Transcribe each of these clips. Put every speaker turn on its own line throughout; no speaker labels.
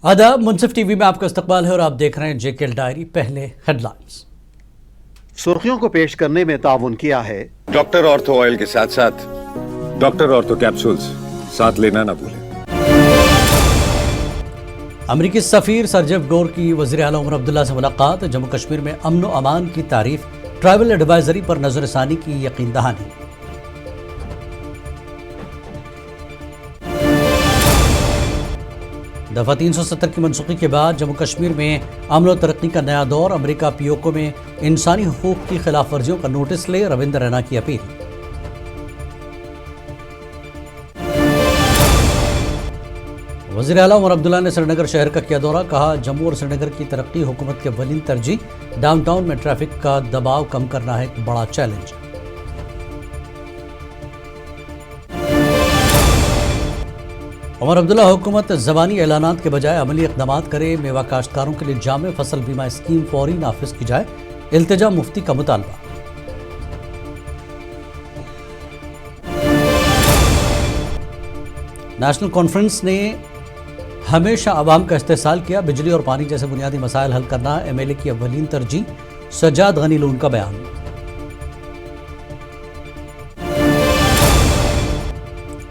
आदाब, मुंसिफ टीवी में आपका इस्तकबाल है और आप देख रहे हैं जेकेएल डायरी। पहले हेडलाइंस।
सुर्खियों को पेश करने में ताउन किया है
डॉक्टर ऑर्थो ऑयल के साथ साथ डॉक्टर ऑर्थो कैप्सूल्स साथ लेना ना भूलें।
अमरीकी सफीर सरजेफ गोर की वज़ीर आला उमर अब्दुल्ला से मुलाकात। जम्मू कश्मीर में अमन व अमान की तारीफ। ट्राइबल एडवाइजरी पर नजरसानी की यकीन दहानी। दफा 370 की मनसूखी के बाद जम्मू कश्मीर में अमन और तरक्की का नया दौर। अमेरिका पीओके में इंसानी हुकूक की खिलाफ वर्जियों का नोटिस ले, रविंद्र रैना की अपील। वज़ीर आला उमर अब्दुल्ला ने श्रीनगर शहर का किया दौरा। कहा, जम्मू और श्रीनगर की तरक्की हुकूमत के अव्वलीन तरजीह। डाउनटाउन में ट्रैफिक का दबाव कम करना है एक बड़ा चैलेंज। उमर अब्दुल्ला हुकूमत ज़बानी ऐलानात के बजाय अमली इक़दामात करे। मेवा काश्तकारों के लिए जामे फसल बीमा स्कीम फौरी नाफिज की जाए। इल्तिजा मुफ्ती का मुतालबा। नेशनल कॉन्फ्रेंस ने हमेशा अवाम का इस्तेहसाल किया। बिजली और पानी जैसे बुनियादी मसाइल हल करना एमएलए की अव्वलीन तरजीह। सज्जाद गनी लून का बयान।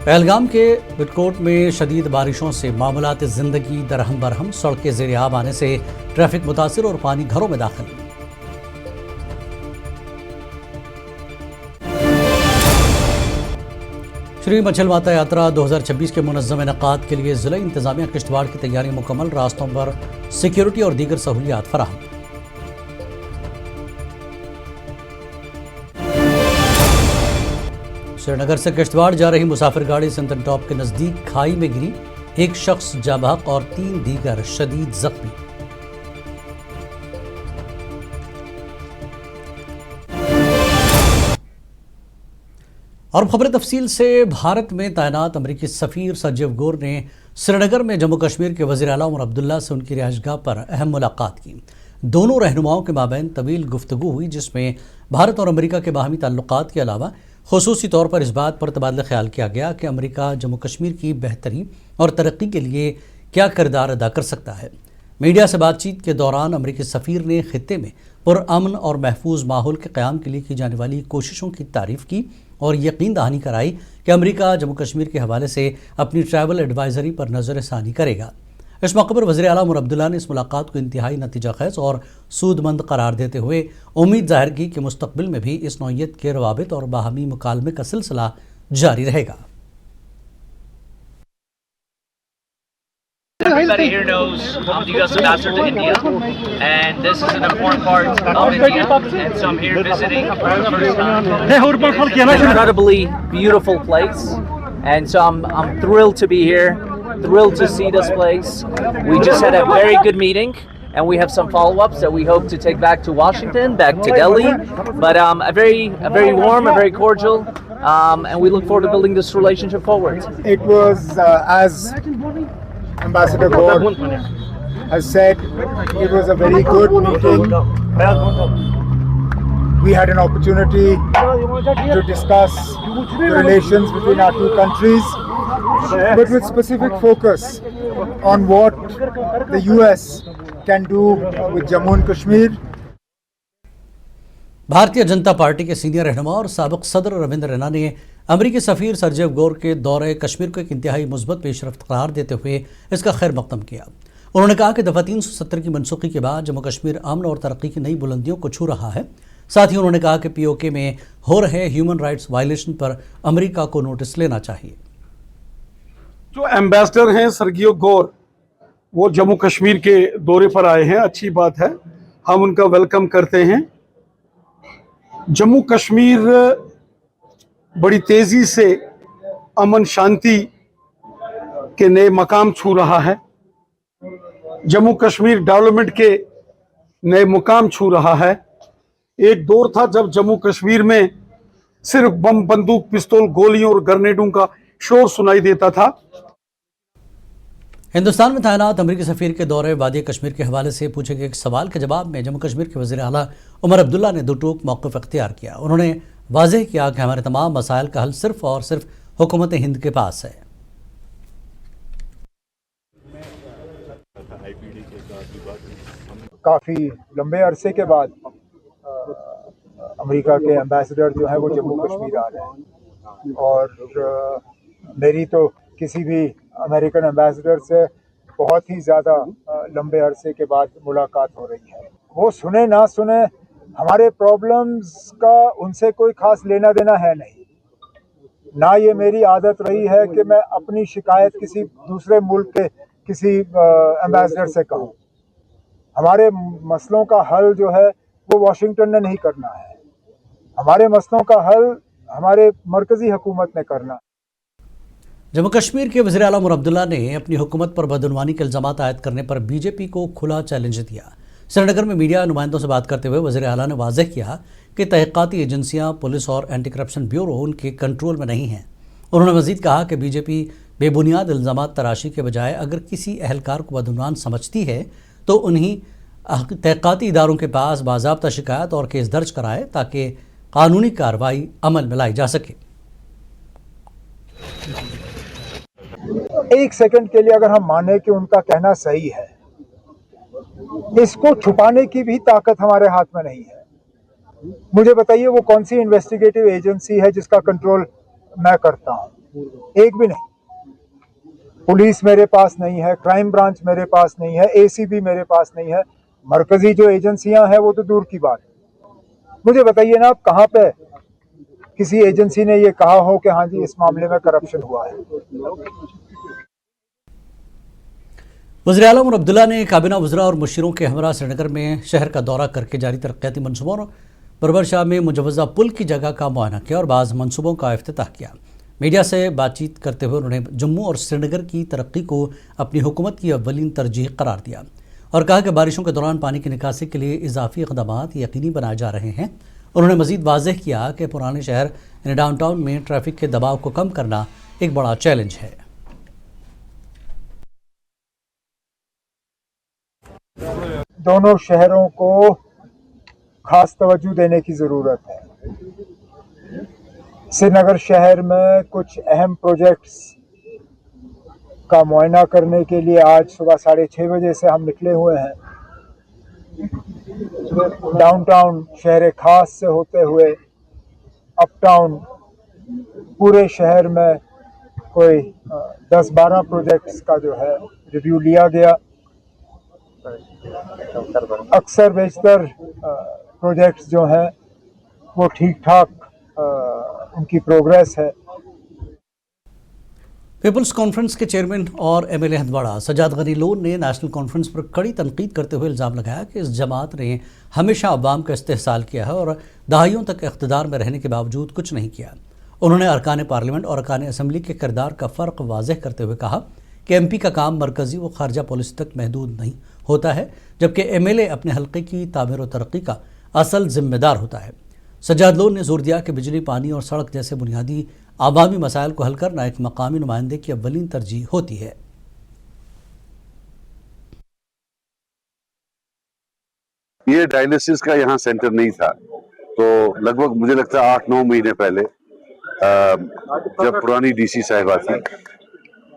पहलगाम के बिटकोट में शदीद बारिशों से मामूलात ज़िंदगी दरहम बरहम। सड़कें ज़ेर-ए-आब आने से ट्रैफिक मुतासिर और पानी घरों में दाखिल। श्री मछल माता यात्रा 2026 के मुनज़्ज़म इनेकाद के लिए ज़िला इंतज़ामिया किश्तवाड़ की तैयारी मुकम्मल। रास्तों पर सिक्योरिटी और दीगर सहूलियात फराहम। श्रीनगर से किश्तवाड़ जा रही मुसाफिर गाड़ी सिंतन टॉप के नज़दीक खाई में गिरी। एक शख्स जाँ बहक और 3 दीगर शदीद जख्मी। और खबर तफसील से। भारत में तैनात अमरीकी सफ़ीर सरजेफ गोर ने श्रीनगर में जम्मू कश्मीर के वज़ीर आला उमर अब्दुल्ला से उनकी रिहाइशगाह पर अहम मुलाकात की। दोनों रहनुमाओं के माबैन तवील गुफ्तगू हुई, जिसमें भारत और अमरीका के बाहमी ताल्लुकात के अलावा खुसूसी तौर पर इस बात पर तबादला ख्याल किया गया कि अमरीका जम्मू कश्मीर की बेहतरी और तरक्की के लिए क्या किरदार अदा कर सकता है। मीडिया से बातचीत के दौरान अमरीकी सफ़ीर ने खित्ते में पुरअमन और महफूज माहौल के क़याम के लिए की जाने वाली कोशिशों की तारीफ़ की और यकीन दहानी कराई कि अमरीका जम्मू कश्मीर के हवाले से अपनी ट्राइबल एडवाइजरी पर नज़रसानी करेगा। इस मौके पर वज़ीर आला उमर अब्दुल्ला ने इस मुलाकात को इंतहाई नतीजा खैज़ और सूदमंद करार देते हुए उम्मीद ज़ाहिर की कि मुस्तक़बिल में भी इस नौइयत के रवाबित और बाहमी मुकालमे का सिलसिला जारी रहेगा।
Everybody here knows I'm the U.S. ambassador to India, and this is an important part of India, and so I'm here visiting for the first time. It's an incredibly beautiful place, and so I'm thrilled to be here, thrilled to see this place. We just had a very good meeting, and we have some follow-ups that we hope to take back to Washington, back to Delhi, but a very warm, a very cordial, and we look forward to building this relationship forward.
It was as Ambassador Gore has said, it was a very good meeting. We had an opportunity to discuss the relations between our two countries, but with specific focus on what the US can do with Jammu and Kashmir.
Bharatiya Janata party के senior रहनुमा और साबिक सदर रविंद्र रैना ने अमरीकी सफ़ीर सरजेफ गोर के दौरे कश्मीर को एक इंतहाई मुस्बत पेशरफ्त करार देते हुए इसका खैर मक़दम किया। उन्होंने कहा कि दफ़ा 370 की मनसूखी के बाद जम्मू कश्मीर अमन और तरक्की की नई बुलंदियों को छू रहा है। साथ ही उन्होंने कहा कि पीओके में हो रहे ह्यूमन राइट्स वायलेशन पर अमरीका को नोटिस लेना चाहिए।
जो एम्बेसडर हैं सरगियो गोर, वो जम्मू कश्मीर के दौरे पर आए हैं, अच्छी बात है, हम उनका वेलकम करते हैं। जम्मू कश्मीर बड़ी तेज़ी से अमन शांति के नए मकाम छू रहा है। जम्मू कश्मीर डेवलपमेंट के नए मुकाम छू रहा है। एक दौर था जब जम्मू कश्मीर में सिर्फ बम, बंदूक, पिस्तौल, गोलियों और ग्रेनेडों का शोर सुनाई देता था।
हिंदुस्तान में तैनात अमरीकी सफ़ीर के दौरे वादी कश्मीर के हवाले से पूछे गए एक सवाल के जवाब में जम्मू कश्मीर के वज़ीर आला उमर अब्दुल्ला ने दो टूक मौक़िफ़ अख्तियार किया। उन्होंने वाज़ेह किया कि हमारे तमाम मसाइल का हल सिर्फ़ और सिर्फ हुकूमत हिंद के पास है।
काफ़ी लंबे अरसे के बाद अमेरिका के एम्बेसडर जो है वो जम्मू कश्मीर आ रहे हैं और मेरी तो किसी भी अमेरिकन एम्बेसडर से बहुत ही ज़्यादा लंबे अरसे के बाद मुलाकात हो रही है। वो सुने ना सुने, हमारे प्रॉब्लम्स का उनसे कोई खास लेना देना है नहीं। ना ये मेरी आदत रही है कि मैं अपनी शिकायत किसी दूसरे मुल्क के किसी एम्बेसडर से कहूँ। हमारे मसलों का हल जो है वो वाशिंगटन ने नहीं करना है, हमारे मसलों का हल हमारे मरकजी हुकूमत ने करना है।
जम्मू कश्मीर के वज़ीर आला उमर अब्दुल्ला ने अपनी हुकूमत पर बदعنوانی के इल्ज़ामात आयद करने पर बीजेपी को खुला चैलेंज दिया। श्रीनगर में मीडिया नुमाइंदों से बात करते हुए वज़ीर आला ने वाज़ेह किया कि तहक़ीक़ाती एजेंसियाँ, पुलिस और एंटी करप्शन ब्यूरो उनके कंट्रोल में नहीं हैं। उन्होंने मज़ीद कहा कि बीजेपी बेबुनियाद इल्ज़ामात तराशी के बजाय अगर किसी अहलकार को बदعنوان समझती है तो उन्हीं तहक़ीक़ाती इदारों के पास बाज़ाब्ता शिकायत और केस दर्ज कराए ताकि कानूनी कार्रवाई अमल में लाई जा सके।
एक सेकंड के लिए अगर हम माने कि उनका कहना सही है, इसको छुपाने की भी ताकत हमारे हाथ में नहीं है। मुझे बताइए वो कौन सी इन्वेस्टिगेटिव एजेंसी है जिसका कंट्रोल मैं करता हूं? एक भी नहीं। पुलिस मेरे पास नहीं है, क्राइम ब्रांच मेरे पास नहीं है, एसीबी मेरे पास नहीं है, मरकजी जो एजेंसियां हैं वो तो दूर की बात है। मुझे बताइए ना, आप कहाँ पे किसी एजेंसी ने ये कहा हो कि हाँ जी इस मामले में करप्शन हुआ है?
वज़ीर आला उमर अब्दुल्ला ने काबीना वज़रा और मुशीरों के हमरा श्रीनगर में शहर का दौरा करके जारी तरक्याती मनसूबों और परवर शाह में मुजवज़ा पुल की जगह का मुआयना किया और बाज़ मनसूबों का इफ्तिताह किया। मीडिया से बातचीत करते हुए उन्होंने जम्मू और श्रीनगर की तरक्की को अपनी हुकूमत की अव्वलीन तरजीह करार दिया और कहा कि बारिशों के दौरान पानी की निकासी के लिए इजाफी इक़दामात यकीनी बनाए जा रहे हैं। उन्होंने मज़ीद वाज़ेह किया कि पुराने शहर यानी डाउनटाउन में ट्रैफिक के दबाव को कम करना एक बड़ा चैलेंज है।
दोनों शहरों को खास तवज्जो देने की ज़रूरत है। श्रीनगर शहर में कुछ अहम प्रोजेक्ट्स का मुआयना करने के लिए आज सुबह 6:30 बजे से हम निकले हुए हैं। डाउनटाउन शहर खास से होते हुए अपटाउन, पूरे शहर में कोई 10-12 प्रोजेक्ट्स का जो है रिव्यू लिया गया। अक्सर बेशतर प्रोजेक्ट्स जो हैं वो ठीक ठाक उनकी प्रोग्रेस है।
पीपल्स कॉन्फ्रेंस के चेयरमैन और एमएलए हंदवाड़ा सजाद गनी लोन ने नेशनल कॉन्फ्रेंस पर कड़ी तनकीद करते हुए इल्ज़ाम लगाया कि इस जमात ने हमेशा अवाम का इस्तेहसाल किया है और दहाइयों तक इक़्तिदार में रहने के बावजूद कुछ नहीं किया। उन्होंने अरकान पार्लियामेंट और अरकान असम्बली के किरदार का फ़र्क वाज़ेह करते हुए कहा कि एमपी का काम मरकज़ी व खारजा पॉलिसी तक महदूद नहीं होता है, जबकि एमएलए अपने हल्के की तामीर व तरक्की का असल जिम्मेदार होता है। सजाद लोन ने जोर दिया कि बिजली, पानी और सड़क जैसे बुनियादी आवामी मसाइल को हल करना एक मकामी नुमाइंदे की अव्वलीन तरजीह होती है।
ये डायलिसिस का यहाँ सेंटर नहीं था, तो लगभग मुझे लगता है 8-9 महीने पहले जब पुरानी डीसी साहिबा थी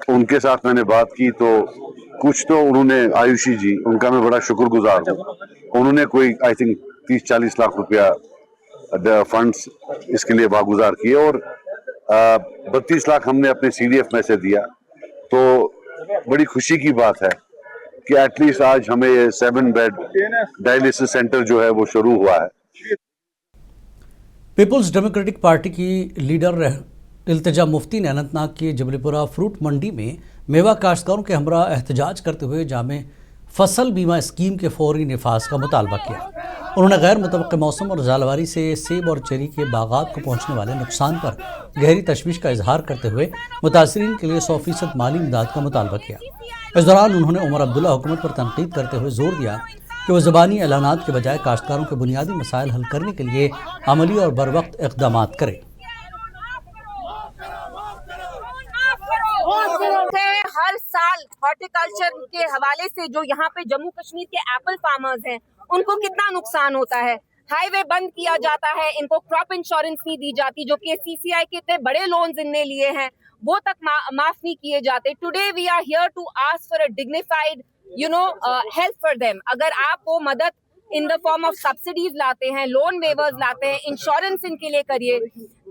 उनके साथ मैंने बात की तो कुछ तो उन्होंने, आयुषी जी, उनका मैं बड़ा शुक्रगुजार हूँ, उन्होंने कोई आई थिंक 30-40 लाख रुपया फंड्स इसके लिए वागुजार किए और 32 लाख हमने अपने CDF में से दिया। तो बड़ी खुशी की बात है कि एटलीस्ट आज हमें ये 7 बेड डायलिसिस सेंटर जो है वो शुरू हुआ है।
पीपल्स डेमोक्रेटिक पार्टी की लीडर इल्तिजा मुफ्ती ने अनंतनाग की जबलीपुरा फ्रूट मंडी में मेवा काश्तकारों के हमरा एहतजाज करते हुए जामे फसल बीमा स्कीम के फौरी निफाज का मुतालबा किया। उन्होंने गैर मुतवक्किल मौसम और ज़ालवारी से सेब और चेरी के बागात को पहुँचने वाले नुकसान पर गहरी तशवीश का इजहार करते हुए मुतासरीन के लिए 100% माली इमदाद का मुतालबा किया। इस दौरान उन्होंने उमर अब्दुल्ला हुकूमत पर तनकीद करते हुए जोर दिया कि वह ज़बानी ऐलानात के बजाय काश्तकारों के बुनियादी मसाइल हल करने के लिए अमली और बरवक्त इक़दामात करे।
हर साल हॉर्टिकल्चर के हवाले से जो यहाँ पे जम्मू कश्मीर के एप्पल फार्मर्स हैं उनको कितना नुकसान होता है। हाईवे बंद किया जाता है, इनको क्रॉप इंश्योरेंस नहीं दी जाती, जो कि CCI के इतने बड़े लोन्स इनने लिए हैं वो तक माफ नहीं किए जाते। Today we are here to ask for a dignified help for them. अगर आप वो मदद in the form of subsidies लाते हैं, loan waivers लाते हैं, इंश्योरेंस इनके लिए करिए.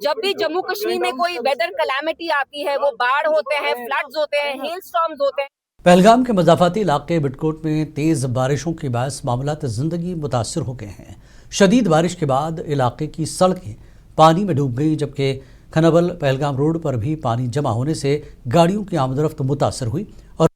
जब भी जम्मू कश्मीर में कोई वेदर कैलामिटी आती है, वो बाढ़ होते हैं, फ्लड्स होते हैं, हेल स्टॉर्म्स होते हैं.
पहलगाम के मज़ाफ़ाती इलाके बिटकोट में तेज़ बारिशों के बायस मामलात ज़िंदगी मुतासर हो गए हैं. शदीद बारिश के बाद इलाके की सड़कें पानी में डूब गई, जबकि खनबल पहलगाम रोड पर भी पानी जमा होने से गाड़ियों की आमदरफ्त मुतासर हुई. और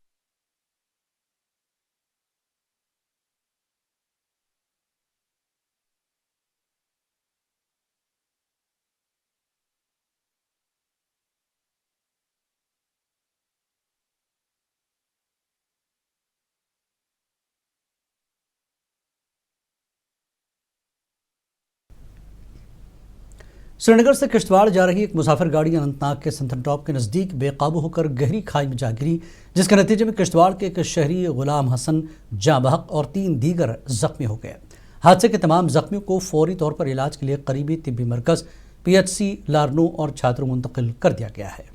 श्रीनगर से किश्तवाड़ जा रही एक मुसाफिर गाड़ी अनंतनाग के संथन टॉप के नज़दीक बेकाबू होकर गहरी खाई में जा गिरी, जिसके नतीजे में किश्तवाड़ के एक शहरी गुलाम हसन जाँ बहक और 3 दीगर जख्मी हो गए. हादसे के तमाम जख्मियों को फौरी तौर पर इलाज के लिए करीबी तिब्बी मरकज़ PHC लारनू और छात्रों मुंतकिल कर दिया गया है.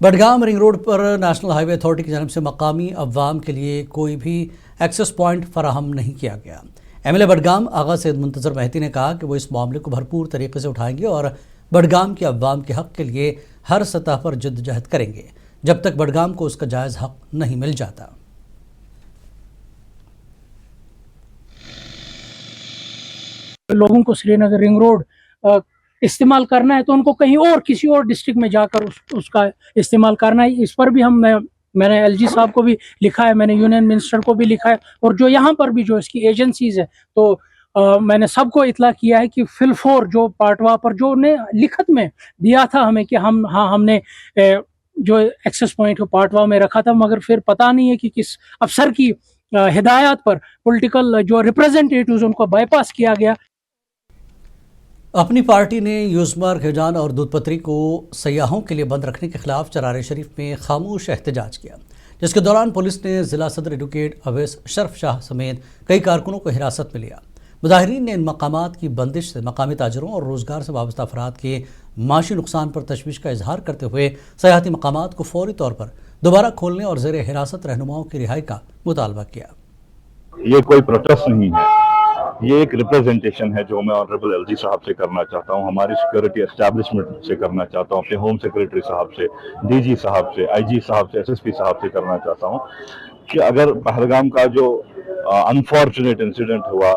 बडगाम रिंग रोड पर नेशनल हाईवे अथॉरिटी की जानिब से मकामी अवाम के लिए कोई भी एक्सेस पॉइंट फराहम नहीं किया गया. MLA बडगाम आगा सैयद मुंतजर मेहदी ने कहा कि वो इस मामले को भरपूर तरीके से उठाएंगे और बडगाम के अवाम के हक़ के लिए हर सतह पर जद्दोजहद करेंगे जब तक बडगाम को उसका जायज़ हक़ नहीं मिल जाता.
लोगों को श्रीनगर रिंग रोड इस्तेमाल करना है तो उनको कहीं और किसी और डिस्ट्रिक्ट में जाकर उसका इस्तेमाल करना है. इस पर भी मैंने LG साहब को भी लिखा है, मैंने यूनियन मिनिस्टर को भी लिखा है, और जो यहाँ पर भी जो इसकी एजेंसीज है तो मैंने सबको इतला किया है कि फिलफोर जो पाटवा पर जो ने लिखत में दिया था हमें कि हमने जो एक्सेस पॉइंट को पाटवा में रखा था, मगर फिर पता नहीं है कि किस अफसर की हिदायत पर पॉलिटिकल जो रिप्रेजेंटेटिव्स उनको बाईपास किया गया.
अपनी पार्टी ने यूज़मर्ग, हिजान और दूधपत्री को सयाहों के लिए बंद रखने के खिलाफ चरार शरीफ में खामोश एहतजाज किया, जिसके दौरान पुलिस ने ज़िला सदर एडवोकेट अवैस शरफ शाह समेत कई कारकुनों को हिरासत में लिया. मुजाहिरीन ने इन मकामात की बंदिश से मकामी ताजरों और रोज़गार से वाबस्ता अफराद के माशी नुकसान पर तशवीश का इजहार करते हुए सयाहती मकामात को फौरी तौर पर दोबारा खोलने और ज़ेर हिरासत रहनुमाओं की रिहाई का मुतालबा किया.
ये कोई प्रोटेस्ट नहीं है, ये एक रिप्रेजेंटेशन है जो मैं ऑनरेबल LG साहब से करना चाहता हूँ, हमारी सिक्योरिटी एस्टैब्लिशमेंट से करना चाहता हूँ, अपने होम सेक्रेटरी साहब से, DG साहब से, IG साहब से, SSP साहब से करना चाहता हूँ कि अगर पहलगाम का जो अनफॉर्चुनेट इंसिडेंट हुआ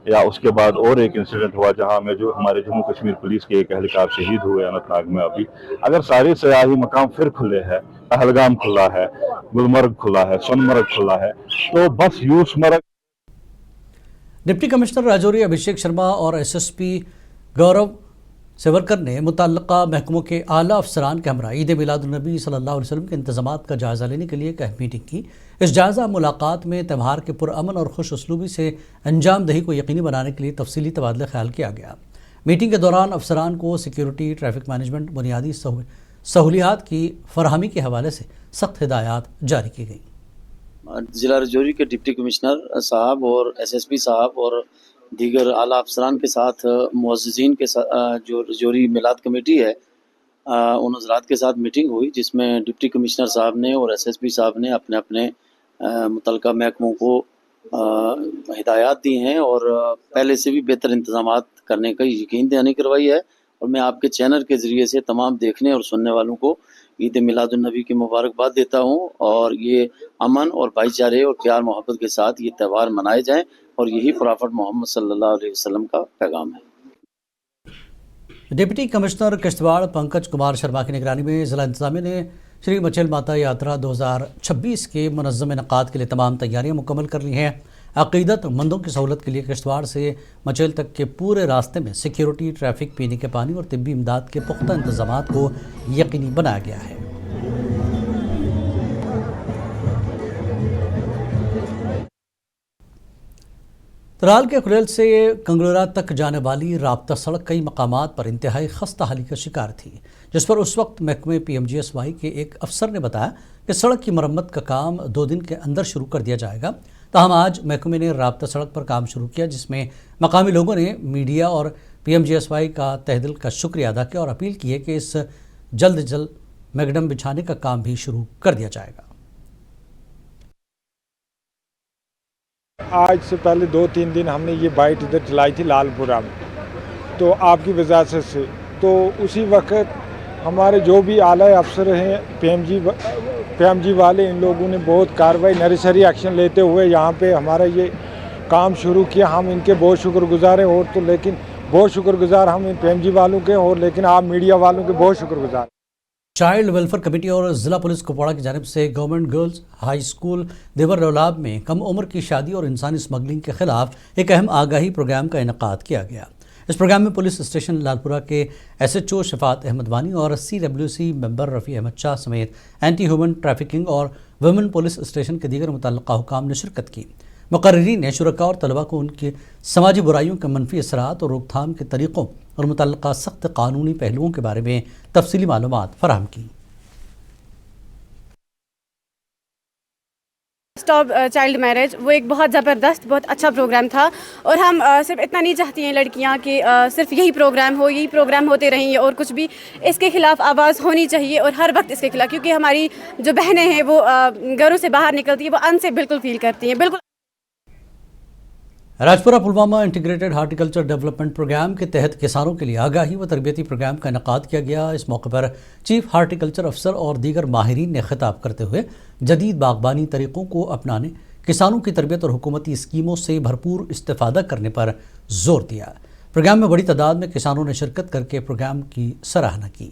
या उसके बाद और एक इंसिडेंट हुआ जहाँ में जो हमारे जम्मू कश्मीर पुलिस के एक एहलकार शहीद हुए अनंतनाग में, अभी अगर सारे सयाही मकाम फिर खुले हैं, पहलगाम खुला है, गुलमर्ग खुला है, सोनमर्ग खुला है, तो बस यूसमर्ग.
डिप्टी कमिश्नर राजौरी अभिषेक शर्मा और SSP गौरव सेवरकर ने मुतल्लका महकमों के आला अफसरान के हमरा ईद मिलादुन्नबी सल्लल्लाहु अलैहि वसल्लम के इंतजामात का जायज़ा लेने के लिए एक अहम मीटिंग की. इस जायज़ा मुलाकात में त्यौहार के पुरअमन और खुश उसलूबी से अंजाम दही को यकीनी बनाने के लिए तफसीली तबादला ख्याल किया गया. मीटिंग के दौरान अफसरान को सिक्योरिटी, ट्रैफिक मैनेजमेंट, बुनियादी सहूलियात की फराहमी के हवाले से सख्त हिदायत जारी की गई.
ज़िला राजौरी के डिप्टी कमिश्नर साहब और SSP साहब और दीगर आला अफसरान के साथ मुअज़्ज़िज़ीन के साथ जो राजौरी मिलाद कमेटी है उन हज़रात के साथ मीटिंग हुई, जिसमें डिप्टी कमिश्नर साहब ने और SSP साहब ने अपने अपने मुतल्लिका महकमों को हिदायत दी हैं और पहले से भी बेहतर इंतज़ामात करने का यकीन दहानी करवाई है. और मैं आपके चैनल के ज़रिए से तमाम देखने और सुनने वालों को ईद मिलादुन्नबी की मुबारकबाद देता हूँ, और ये अमन और भाईचारे और प्यार मोहब्बत के साथ ये त्यौहार मनाए जाएं, और यही प्रॉफिट मोहम्मद सल्लल्लाहु अलैहि वसल्लम का पैगाम है.
डिप्टी कमिश्नर किश्तवाड़ पंकज कुमार शर्मा की निगरानी में ज़िला इंतज़ामिया ने श्री मचेल माता यात्रा 2026 के मुनज़्ज़म इनक़ाद के लिए तमाम तैयारियां मुकम्मल कर ली हैं. अक़ीदत मंदों की सहूलत के लिए किश्तवाड़ से मचेल तक के पूरे रास्ते में सिक्योरिटी, ट्रैफिक, पीने के पानी और तिब्बी इमदाद के पुख्ता इंतज़ामात को यकीनी बनाया गया है. तराल के खुलेल से कंगलोरा तक जाने वाली राब्ता सड़क कई मकामात पर इंतहाई खस्ता हाली का शिकार थी, जिस पर उस वक्त महकमे PMGSY के एक अफसर ने बताया कि सड़क की मरम्मत का काम 2 दिन के अंदर शुरू कर दिया जाएगा. ताहम आज महकमे ने राब्ता सड़क पर काम शुरू किया, जिसमें मकामी लोगों ने मीडिया और PMGSY کا تہ دل کا شکریہ ادا کیا اور اپیل کی ہے کہ اس جلد میگڈم بچھانے کا کام بھی شروع کر دیا جائے گا۔
آج سے پہلے 2-3 دن ہم نے یہ بائٹ ادھر چلائی تھی لال پورہ میں، تو آپ کی وجہ سے تو اسی وقت ہمارے جو بھی اعلیٰ افسر ہیں PMG والے، ان لوگوں نے بہت کارروائی نیسیسری ایکشن لیتے ہوئے یہاں پہ ہمارا یہ کام شروع کیا۔ ہم ان کے بہت شکر گزار ہیں، اور تو لیکن بہت شکر گزار ہم ان PMG والوں کے، اور لیکن آپ میڈیا والوں کے بہت شکر گزار۔
چائلڈ ویلفیئر کمیٹی اور ضلع پولیس کپواڑہ کی جانب سے گورنمنٹ گرلز ہائی اسکول دیور رولاب میں کم عمر کی شادی اور انسانی اسمگلنگ کے خلاف ایک اہم آگاہی پروگرام کا انعقاد کیا گیا۔ اس پروگرام میں پولیس اسٹیشن لالپورہ کے SHO شفاعت احمد وانی اور CWC ممبر رفیع احمد شاہ سمیت اینٹی ہیومن ٹریفکنگ اور ویمن پولیس اسٹیشن کے دیگر متعلقہ حکام نے شرکت کی۔ مقررین نے شرکاء اور طلباء کو ان کے سماجی برائیوں کے منفی اثرات اور روک تھام کے طریقوں اور متعلقہ سخت قانونی پہلوؤں کے بارے میں تفصیلی معلومات فراہم کی۔
اسٹاپ چائلڈ میرج وہ ایک بہت زبردست بہت اچھا پروگرام تھا، اور ہم صرف اتنا نہیں چاہتی ہیں لڑکیاں کہ صرف یہی پروگرام ہوتے رہیں اور کچھ بھی اس کے خلاف آواز ہونی چاہیے، اور ہر وقت اس کے خلاف، کیونکہ ہماری جو بہنیں ہیں وہ گھروں سے باہر نکلتی ہیں، وہ ان سے بالکل فیل کرتی ہیں۔ بالکل
Rajpora Pulwama integrated horticulture development programme کے تحت کسانوں کے لیے آگاہی و تربیتی پروگرام کا انعقاد کیا گیا۔ اس موقع پر چیف ہارٹیکلچر افسر اور دیگر ماہرین نے خطاب کرتے ہوئے جدید باغبانی طریقوں کو اپنانے، کسانوں کی تربیت اور حکومتی اسکیموں سے بھرپور استفادہ کرنے پر زور دیا۔ پروگرام میں بڑی تعداد میں کسانوں نے شرکت کر کے پروگرام کی سراہنا کی۔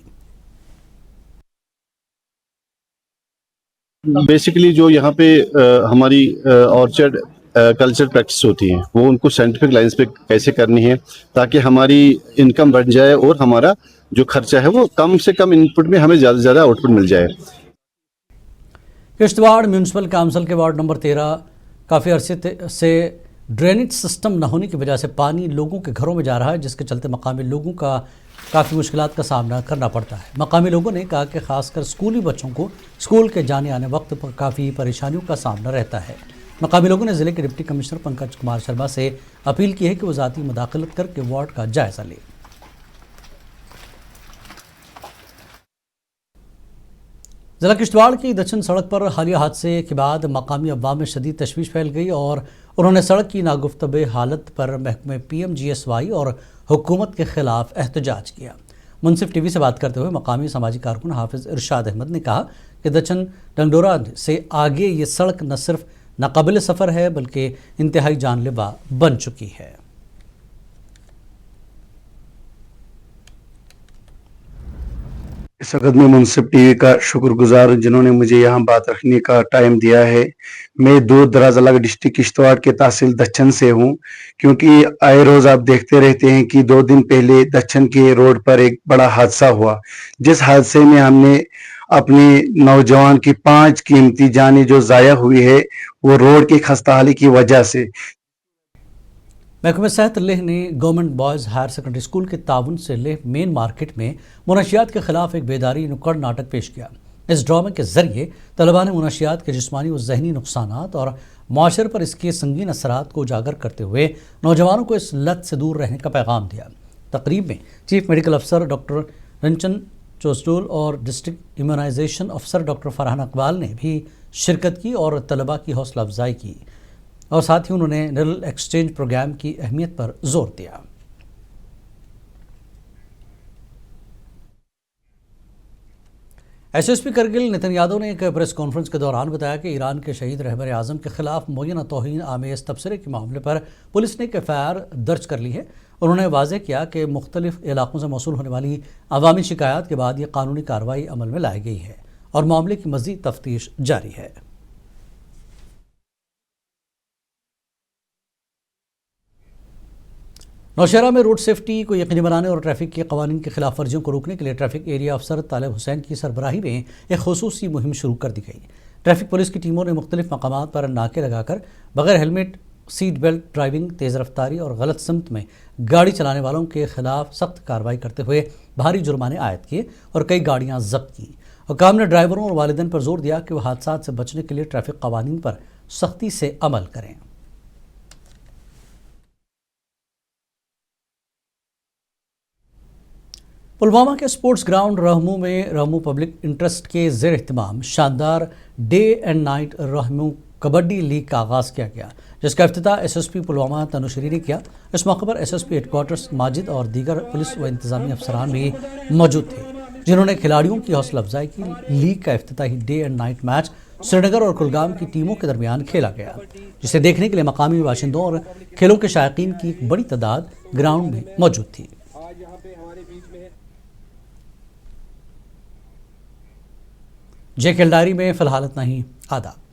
بیسیکلی جو یہاں پہ ہماری آرچرڈ کلچر پریکٹس ہوتی ہیں، وہ ان کو سائنٹیفک لائنز پہ کیسے کرنی ہے تاکہ ہماری انکم بڑھ جائے اور ہمارا جو خرچہ ہے وہ کم سے کم ان پٹ میں ہمیں زیادہ سے زیادہ آؤٹ پٹ مل جائے۔
کشتواڑ میونسپل کونسل کے وارڈ نمبر 13 کافی عرصے سے ڈرینیج سسٹم نہ ہونے کی وجہ سے پانی لوگوں کے گھروں میں جا رہا ہے، جس کے چلتے مقامی لوگوں کا کافی مشکلات کا سامنا کرنا پڑتا ہے۔ مقامی لوگوں نے کہا کہ خاص کر اسکولی بچوں کو اسکول کے جانے آنے وقت پر کافی پریشانیوں کا سامنا رہتا ہے۔ مقامی لوگوں نے ضلع کے ڈپٹی کمشنر پنکج کمار شرما سے اپیل کی ہے کہ وہ ذاتی مداخلت کر کے وارڈ کا جائزہ لیں۔ ضلع کشتواڑ کی دچن سڑک پر حالیہ حادثے کے بعد مقامی عوام میں شدید تشویش پھیل گئی اور انہوں نے سڑک کی ناگفتب حالت پر محکمہ PMGSY اور حکومت کے خلاف احتجاج کیا۔ منصف ٹی وی سے بات کرتے ہوئے مقامی سماجی کارکن حافظ ارشاد احمد نے کہا کہ دچن ڈنگڈورا سے آگے یہ سڑک نہ صرف ناقابل سفر ہے بلکہ انتہائی جان لیوا بن چکی ہے۔
اس وقت میں منصف ٹی وی کا شکر گزار ہوں جنہوں نے مجھے یہاں بات رکھنے کا ٹائم دیا ہے۔ میں دور دراز علاقہ ڈسٹرکٹ کشتواڑ کے تحصیل دچن سے ہوں، کیونکہ آئے روز آپ دیکھتے رہتے ہیں کہ 2 دن پہلے دچن کے روڈ پر ایک بڑا حادثہ ہوا، جس حادثے میں ہم نے اپنے نوجوان کی 5 قیمتی جانیں جو ضائع ہوئی ہے وہ روڈ کی خستہ حالی کی وجہ سے۔
محکمہ صحت لیہ نے government boys higher secondary school کے تعاون سے لیہ مین مارکیٹ میں منشیات کے خلاف ایک بیداری نکڑ ناٹک پیش کیا۔ اس ڈرامے کے ذریعے طلباء نے منشیات کے جسمانی و ذہنی نقصانات اور معاشرے پر اس کے سنگین اثرات کو اجاگر کرتے ہوئے نوجوانوں کو اس لت سے دور رہنے کا پیغام دیا۔ تقریب میں چیف میڈیکل افسر ڈاکٹر رنچن چوسٹول اور ڈسٹرکٹ ایمیونائزیشن افسر ڈاکٹر فرحان اقبال نے بھی شرکت کی اور طلباء کی حوصلہ افزائی کی، اور ساتھ ہی انہوں نے نیڈل ایکسچینج پروگرام کی اہمیت پر زور دیا۔ SSP کرگل نتن یادو نے ایک پریس کانفرنس کے دوران بتایا کہ ایران کے شہید رہبر اعظم کے خلاف مبینہ توہین آمیز تبصرے کے معاملے پر پولیس نے ایک FIR درج کر لی ہے۔ انہوں نے واضح کیا کہ مختلف علاقوں سے موصول ہونے والی عوامی شکایات کے بعد یہ قانونی کارروائی عمل میں لائی گئی ہے اور معاملے کی مزید تفتیش جاری ہے۔ نوشہرہ میں روڈ سیفٹی کو یقینی بنانے اور ٹریفک کے قوانین کی خلاف ورزیوں کو روکنے کے لیے ٹریفک ایریا افسر طالب حسین کی سربراہی میں ایک خصوصی مہم شروع کر دی گئی۔ ٹریفک پولیس کی ٹیموں نے مختلف مقامات پر ناکے لگا کر بغیر ہیلمٹ، سیٹ بیلٹ ڈرائیونگ، تیز رفتاری اور غلط سمت میں گاڑی چلانے والوں کے خلاف سخت کارروائی کرتے ہوئے بھاری جرمانے عائد کیے اور کئی گاڑیاں ضبط کیں۔ حکام نے ڈرائیوروں اور والدین پر زور دیا کہ وہ حادثات سے بچنے کے لیے ٹریفک قوانین پر سختی سے عمل کریں۔ पुलवामा के स्पोर्ट्स ग्राउंड रहमू में रहमू पब्लिक इंटरेस्ट के ज़ेर एहतमाम शानदार day and night Rahmoo kabaddi league का आगाज़ किया गया, जिसका इफ्तिताह SSP पुलवामा तनुश्री ने किया। इस मौके पर SSP हेडक्वार्टर्स माजिद और दीगर पुलिस व इंतजामी अफसरान भी मौजूद थे, जिन्होंने खिलाड़ियों की हौसला अफजाई की। लीग का इफ्तिताही day and night match Srinagar और कुलगाम की टीमों के दरमियान खेला गया, जिसे देखने के लिए मकामी बाशिंदों और खेलों के शायकीन की एक बड़ी तादाद ग्राउंड में मौजूद थी। जे खेल डायरी में फिलहाल इतना ही। आदाब।